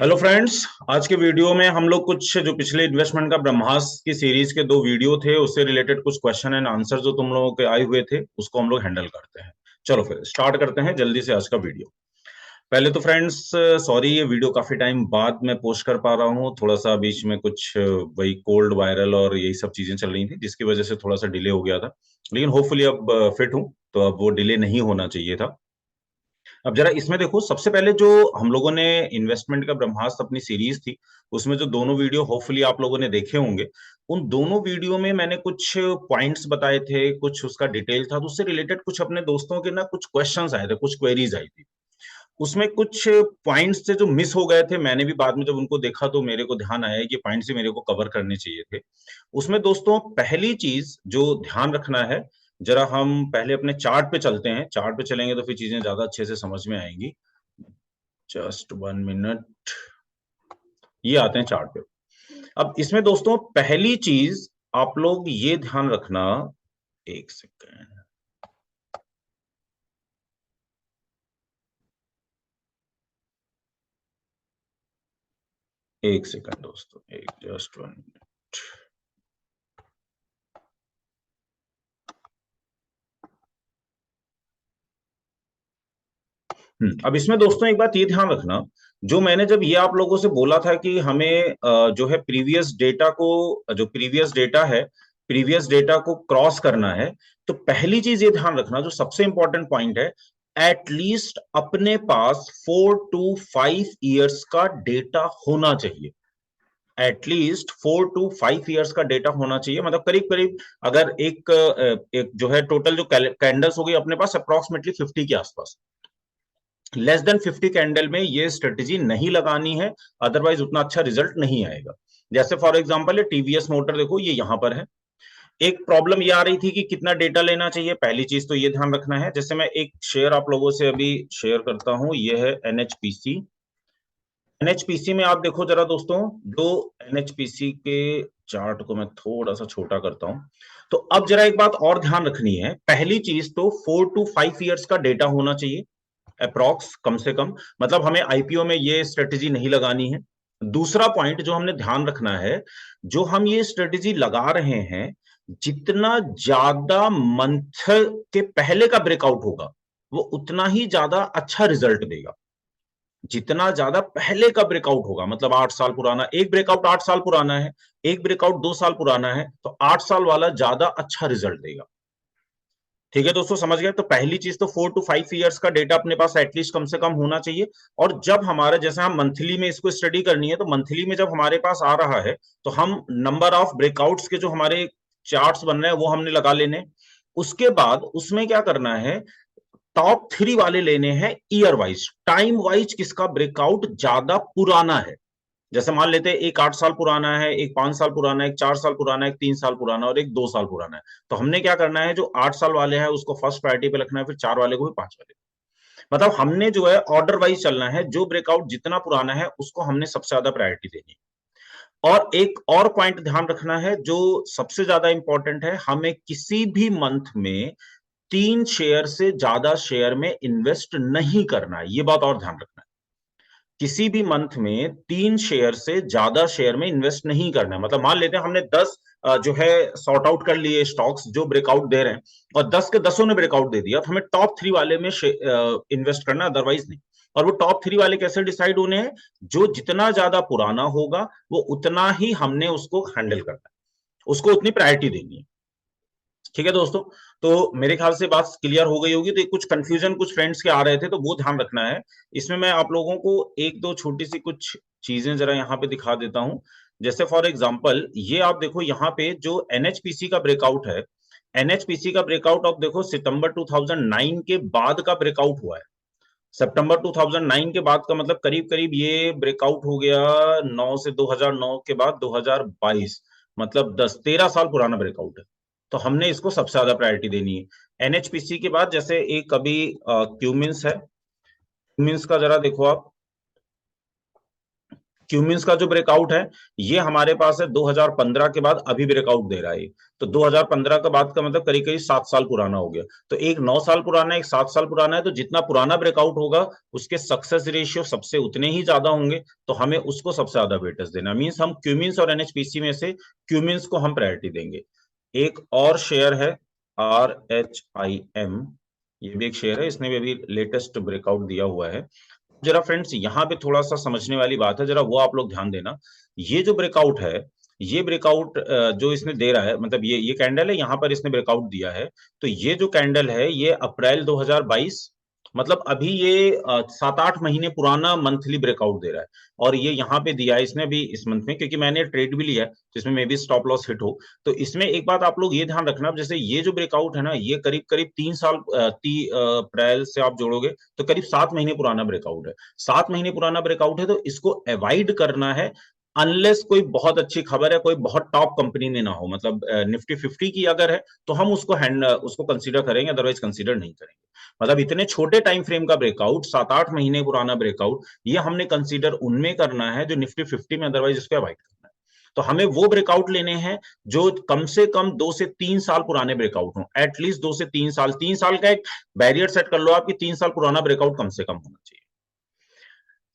Hello friends. आज के video में हम लोग कुछ जो पिछले इन्वेस्टमेंट का ब्रह्मास्त्र की सीरीज के 2 वीडियो थे उससे रिलेटेड कुछ क्वेश्चन एंड आंसर जो तुम लोगों के आए हुए थे उसको हम लोग हैंडल करते हैं। चलो फिर स्टार्ट करते हैं जल्दी से आज का वीडियो। पहले तो फ्रेंड्स सॉरी, ये वीडियो काफी टाइम बाद मैं पोस्ट कर पा रहा हूँ। थोड़ा सा बीच में कुछ वही कोल्ड वायरल और यही सब चीजें चल रही थी जिसकी वजह से थोड़ा सा डिले हो गया था, लेकिन होपफुली अब फिट हूँ तो अब वो डिले नहीं होना चाहिए था। अब जरा इसमें देखो, सबसे पहले जो हम लोगों ने इन्वेस्टमेंट का ब्रह्मास्त्र अपनी सीरीज थी उसमें जो दोनों वीडियो होपफुली आप लोगों ने देखे होंगे, उन दोनों वीडियो में मैंने कुछ पॉइंट्स बताए थे, कुछ उसका डिटेल था, तो उससे रिलेटेड कुछ अपने दोस्तों के ना कुछ क्वेश्चंस आए थे, कुछ क्वेरीज आई थी। उसमें कुछ पॉइंट्स थे जो मिस हो गए थे। मैंने भी बाद में जब उनको देखा तो मेरे को ध्यान आया कि पॉइंट्स ही मेरे को कवर करने चाहिए थे। उसमें दोस्तों पहली चीज जो ध्यान रखना है, जरा हम पहले अपने चार्ट पे चलते हैं। चार्ट पे चलेंगे तो फिर चीजें ज्यादा अच्छे से समझ में आएंगी। जस्ट 1 मिनट, ये आते हैं चार्ट पे। अब इसमें दोस्तों पहली चीज आप लोग ये ध्यान रखना, एक सेकेंड, एक सेकंड दोस्तों, एक जस्ट 1 मिनट। अब इसमें दोस्तों एक बात ये ध्यान रखना, जो मैंने जब ये आप लोगों से बोला था कि हमें जो है प्रीवियस डेटा को, जो प्रीवियस डेटा है, प्रीवियस डेटा को क्रॉस करना है, तो पहली चीज ये ध्यान रखना, जो सबसे इंपॉर्टेंट पॉइंट है, एटलीस्ट अपने पास 4 to 5 ईयर्स का डेटा होना चाहिए। एटलीस्ट 4 to 5 ईयर्स का डेटा होना चाहिए, मतलब करीब करीब अगर एक जो है टोटल जो कैंडल्स हो गई अपने पास अप्रोक्सीमेटली 50 के आसपास, लेस देन 50 कैंडल में ये स्ट्रेटेजी नहीं लगानी है, अदरवाइज उतना अच्छा रिजल्ट नहीं आएगा। जैसे फॉर एग्जांपल ये टीवीएस मोटर देखो, ये यहां पर है। एक प्रॉब्लम ये आ रही थी कि कितना डेटा लेना चाहिए। पहली चीज तो ये ध्यान रखना है, जैसे मैं एक शेयर आप लोगों से अभी शेयर करता हूं, ये है एनएचपीसी। एनएचपीसी में आप देखो जरा दोस्तों, जो एनएचपीसी के चार्ट को मैं थोड़ा सा छोटा करता हूं, तो अब जरा एक बात और ध्यान रखनी है। पहली चीज तो 4 to 5 ईयर्स का डेटा होना चाहिए अप्रॉक्स, कम से कम, मतलब हमें आईपीओ में ये स्ट्रेटेजी नहीं लगानी है। दूसरा पॉइंट जो हमने ध्यान रखना है, जो हम ये स्ट्रेटेजी लगा रहे हैं, जितना ज्यादा मंथ के पहले का ब्रेकआउट होगा वो उतना ही ज्यादा अच्छा रिजल्ट देगा। जितना ज्यादा पहले का ब्रेकआउट होगा, मतलब 8 साल पुराना एक ब्रेकआउट, 8 साल पुराना है, एक ब्रेकआउट 2 साल पुराना है, तो 8 साल वाला ज्यादा अच्छा रिजल्ट देगा। ठीक है दोस्तों, समझ गए? तो पहली चीज तो 4 to 5 ईयर्स का डेटा अपने पास एटलीस्ट कम से कम होना चाहिए। और जब हमारे, जैसे हम मंथली में इसको स्टडी करनी है, तो मंथली में जब हमारे पास आ रहा है तो हम नंबर ऑफ ब्रेकआउट्स के जो हमारे चार्ट्स बन रहे हैं वो हमने लगा लेने। उसके बाद उसमें क्या करना है, टॉप 3 वाले लेने हैं ईयर वाइज, टाइम वाइज किसका ब्रेकआउट ज्यादा पुराना है। जैसे मान लेते हैं एक 8 साल पुराना है, एक 5 साल पुराना है, एक 4 साल पुराना है, एक 3 साल पुराना है और एक 2 साल पुराना है। तो हमने क्या करना है, जो 8 साल वाले हैं उसको फर्स्ट प्रायोरिटी पे रखना है, फिर 4 वाले को, फिर 5 वाले को। मतलब हमने जो है ऑर्डर वाइज चलना है, जो ब्रेकआउट जितना पुराना है उसको हमने सबसे ज्यादा प्रायोरिटी देनी है। और एक और पॉइंट ध्यान रखना है जो सबसे ज्यादा इंपॉर्टेंट है, हमें किसी भी मंथ में 3 शेयर से ज्यादा शेयर में इन्वेस्ट नहीं करना है, ये बात और ध्यान रखना है। किसी भी मंथ में 3 शेयर से ज्यादा शेयर में इन्वेस्ट नहीं करना है। मतलब मान लेते हैं हमने 10 जो है सॉर्ट आउट कर लिए स्टॉक्स जो ब्रेकआउट दे रहे हैं, और 10 के 10 ने ब्रेकआउट दे दिया, तो हमें टॉप 3 वाले में इन्वेस्ट करना, अदरवाइज नहीं। और वो टॉप 3 वाले कैसे डिसाइड होने हैं, जो जितना ज्यादा पुराना होगा वो उतना ही हमने उसको हैंडल करना है, उसको उतनी प्रायोरिटी देनी है। ठीक है दोस्तों, तो मेरे ख्याल से बात क्लियर हो गई होगी। तो कुछ कंफ्यूजन कुछ फ्रेंड्स के आ रहे थे तो वो ध्यान रखना है। इसमें मैं आप लोगों को एक दो छोटी सी कुछ चीजें जरा यहाँ पे दिखा देता हूं। जैसे फॉर एग्जांपल ये आप देखो, यहाँ पे जो एनएचपीसी का ब्रेकआउट है, एनएचपीसी का ब्रेकआउट आप देखो सितंबर 2009 के बाद का ब्रेकआउट हुआ है। सितंबर 2009 के बाद का मतलब करीब करीब ये ब्रेकआउट हो गया 9 से 2009 के बाद 2022, मतलब 10-13 साल पुराना ब्रेकआउट है। तो हमने इसको सबसे ज्यादा प्रायोरिटी देनी है। एनएचपीसी के बाद जैसे एक अभी क्यूमिंस है, क्यूमिंस का जरा देखो आप। क्यूमिंस का जो ब्रेकआउट है ये हमारे पास है 2015 के बाद अभी ब्रेकआउट दे रहा है। तो 2015 के बाद का मतलब करीब करीब 7 साल पुराना हो गया। तो एक 9 साल पुराना, एक 7 साल पुराना है, तो जितना पुराना ब्रेकआउट होगा उसके सक्सेस रेशियो सबसे उतने ही ज्यादा होंगे, तो हमें उसको सबसे ज्यादा वेटेज देना। मींस हम क्यूमिंस और एनएचपीसी में से क्यूमिंस को हम प्रायोरिटी देंगे। एक और शेयर है RHIM, ये भी एक शेयर है, इसने भी अभी लेटेस्ट ब्रेकआउट दिया हुआ है। जरा फ्रेंड्स यहाँ पे थोड़ा सा समझने वाली बात है, जरा वो आप लोग ध्यान देना। ये जो ब्रेकआउट है, ये ब्रेकआउट जो इसने दे रहा है, मतलब ये कैंडल है, यहाँ पर इसने ब्रेकआउट दिया है। तो ये जो कैंडल है ये अप्रैल 2022, मतलब अभी ये 7-8 महीने पुराना मंथली ब्रेकआउट दे रहा है। और ये यहाँ पे दिया है इसने भी इस मंथ में, क्योंकि मैंने ट्रेड भी लिया है जिसमें may be stop loss hit हो। तो इसमें एक बात आप लोग ये ध्यान रखना, जैसे ये जो ब्रेकआउट है ना, ये करीब करीब 3 साल, अप्रैल से आप जोड़ोगे तो करीब 7 महीने पुराना ब्रेकआउट है। 7 महीने पुराना ब्रेकआउट है, तो इसको अवॉइड करना है, अनलेस कोई बहुत अच्छी खबर है, कोई बहुत टॉप कंपनी में ना हो, मतलब निफ्टी 50 की अगर है तो हम उसको कंसीडर करेंगे, अदरवाइज कंसीडर नहीं करेंगे। मतलब इतने छोटे टाइम फ्रेम का ब्रेकआउट, 7-8 महीने पुराना ब्रेकआउट, ये हमने कंसीडर उनमें करना है जो निफ्टी 50 में, अदरवाइज इसको अवॉइड करना है। तो हमें वो ब्रेकआउट लेने हैं जो कम से कम 2 से 3 साल पुराने ब्रेकआउट हो, एटलीस्ट 2 से 3 साल। 3 साल का एक बैरियर सेट कर लो आपकी, 3 साल पुराना ब्रेकआउट कम से कम होना चाहिए।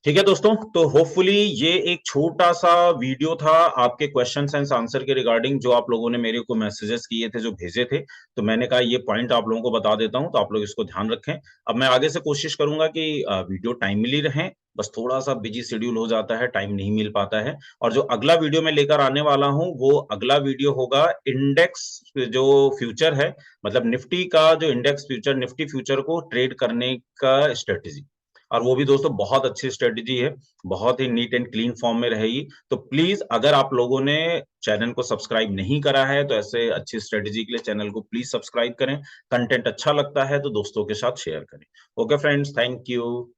ठीक है दोस्तों, तो होपफुली ये एक छोटा सा वीडियो था आपके क्वेश्चंस एंड आंसर के रिगार्डिंग, जो आप लोगों ने मेरे को मैसेजेस किए थे, जो भेजे थे। तो मैंने कहा ये पॉइंट आप लोगों को बता देता हूं, तो आप लोग इसको ध्यान रखें। अब मैं आगे से कोशिश करूंगा कि वीडियो टाइमली रहे, बस थोड़ा सा बिजी शेड्यूल हो जाता है, टाइम नहीं मिल पाता है। और जो अगला वीडियो मैं लेकर आने वाला हूं, वो अगला वीडियो होगा इंडेक्स जो फ्यूचर है, मतलब निफ्टी का जो इंडेक्स फ्यूचर, निफ्टी फ्यूचर को ट्रेड करने का स्ट्रेटेजी। और वो भी दोस्तों बहुत अच्छी स्ट्रेटेजी है, बहुत ही नीट एंड क्लीन फॉर्म में रहेगी। तो प्लीज अगर आप लोगों ने चैनल को सब्सक्राइब नहीं करा है, तो ऐसे अच्छी स्ट्रेटेजी के लिए चैनल को प्लीज सब्सक्राइब करें। कंटेंट अच्छा लगता है तो दोस्तों के साथ शेयर करें। Okay friends, thank you.